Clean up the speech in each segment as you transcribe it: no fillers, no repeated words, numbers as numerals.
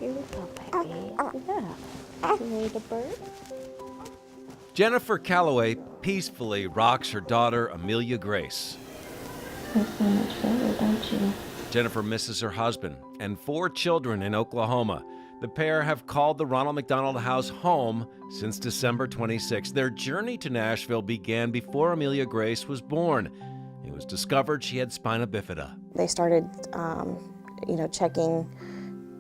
Here we go, baby. Yeah. You need a bird? Jennifer Callaway peacefully rocks her daughter, Amelia Grace. Feel so much better, don't you? Jennifer misses her husband and 4 children in Oklahoma. The pair have called the Ronald McDonald House home since December 26. Their journey to Nashville began before Amelia Grace was born. It was discovered she had spina bifida. They started, checking,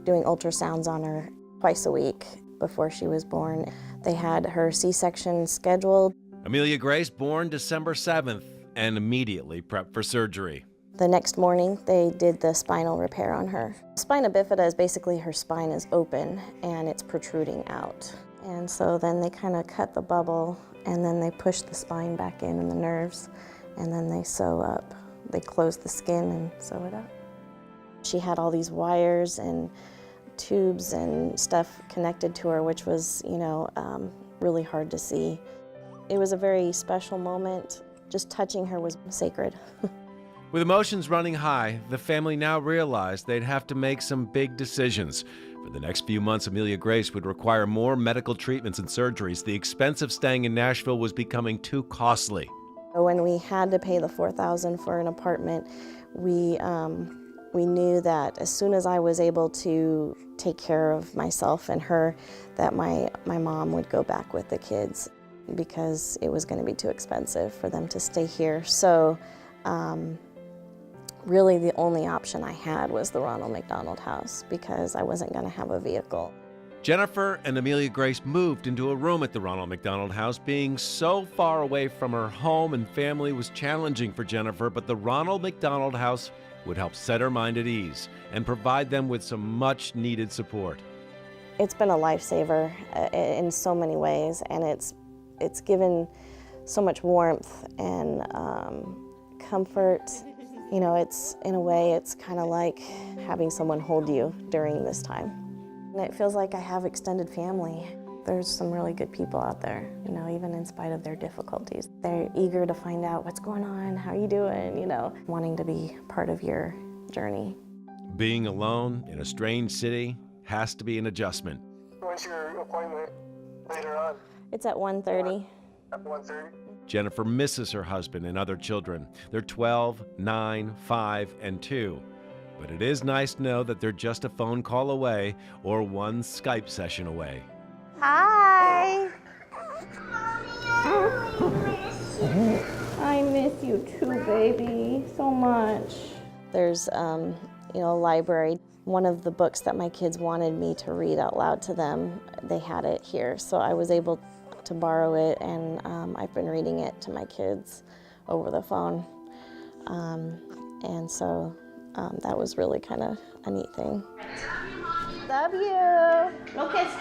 doing ultrasounds on her twice a week before she was born. They had her C-section scheduled. Amelia Grace born December 7th and immediately prepped for surgery. The next morning, they did the spinal repair on her. Spina bifida is basically her spine is open and it's protruding out. And so then they kind of cut the bubble and then they push the spine back in and the nerves, and then they sew up. They close the skin and sew it up. She had all these wires and tubes and stuff connected to her, which was, really hard to see. It was a very special moment. Just touching her was sacred. With emotions running high, the family now realized they'd have to make some big decisions. For the next few months, Amelia Grace would require more medical treatments and surgeries. The expense of staying in Nashville was becoming too costly. When we had to pay the $4,000 for an apartment, we knew that as soon as I was able to take care of myself and her, that my mom would go back with the kids because it was going to be too expensive for them to stay here. So really the only option I had was the Ronald McDonald House because I wasn't going to have a vehicle. Jennifer and Amelia Grace moved into a room at the Ronald McDonald House. Being so far away from her home and family was challenging for Jennifer, but the Ronald McDonald House would help set her mind at ease and provide them with some much-needed support. It's been a lifesaver in so many ways, and it's given so much warmth and comfort. It's in a way, it's kind of like having someone hold you during this time. And it feels like I have extended family. There's some really good people out there, even in spite of their difficulties. They're eager to find out what's going on, how are you doing, wanting to be part of your journey. Being alone in a strange city has to be an adjustment. When's your appointment later on? It's at 1:30. At 1:30? Jennifer misses her husband and other children. They're 12, 9, 5, and 2. But it is nice to know that they're just a phone call away or one Skype session away. Hi! I miss you too, baby, so much. There's, a library. One of the books that my kids wanted me to read out loud to them, they had it here. So I was able to borrow it, and I've been reading it to my kids over the phone. And so that was really kind of a neat thing. Love you. No kiss.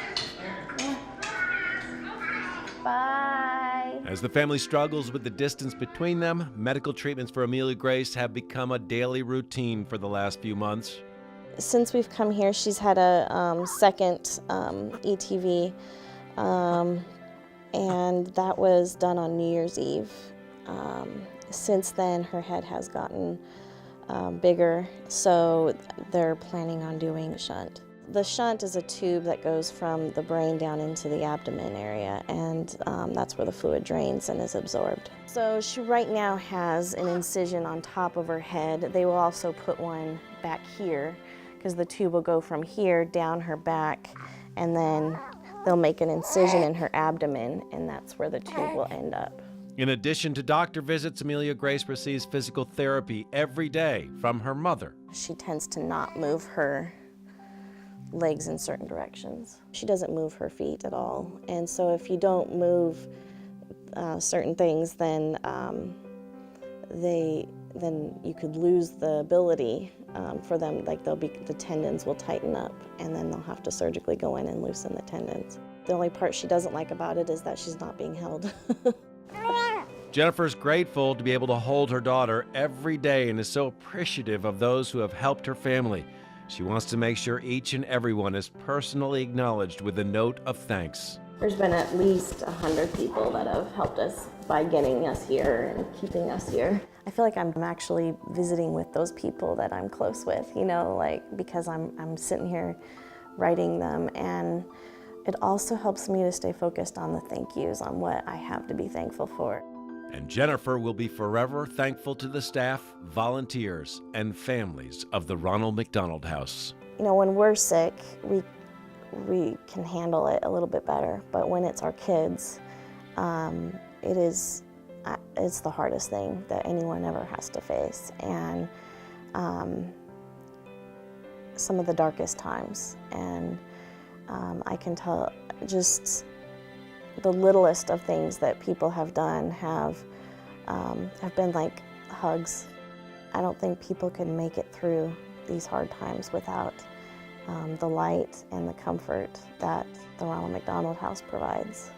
Bye. As the family struggles with the distance between them, medical treatments for Amelia Grace have become a daily routine for the last few months. Since we've come here, she's had a second ETV, and that was done on New Year's Eve. Since then, her head has gotten bigger, so they're planning on doing a shunt. The shunt is a tube that goes from the brain down into the abdomen area, and that's where the fluid drains and is absorbed. So she right now has an incision on top of her head. They will also put one back here, because the tube will go from here down her back, and then they'll make an incision in her abdomen, and that's where the tube will end up. In addition to doctor visits, Amelia Grace receives physical therapy every day from her mother. She tends to not move her legs in certain directions. She doesn't move her feet at all. And so if you don't move certain things, then you could lose the ability for them. Like the tendons will tighten up, and then they'll have to surgically go in and loosen the tendons. The only part she doesn't like about it is that she's not being held. Jennifer's grateful to be able to hold her daughter every day and is so appreciative of those who have helped her family. She wants to make sure each and everyone is personally acknowledged with a note of thanks. There's been at least 100 people that have helped us by getting us here and keeping us here. I feel like I'm actually visiting with those people that I'm close with, because I'm sitting here writing them, and it also helps me to stay focused on the thank yous, on what I have to be thankful for. And Jennifer will be forever thankful to the staff, volunteers, and families of the Ronald McDonald House. You know, when we're sick, we can handle it a little bit better, but when it's our kids, it's the hardest thing that anyone ever has to face, and some of the darkest times. And I can tell just the littlest of things that people have done have been like hugs. I don't think people can make it through these hard times without the light and the comfort that the Ronald McDonald House provides.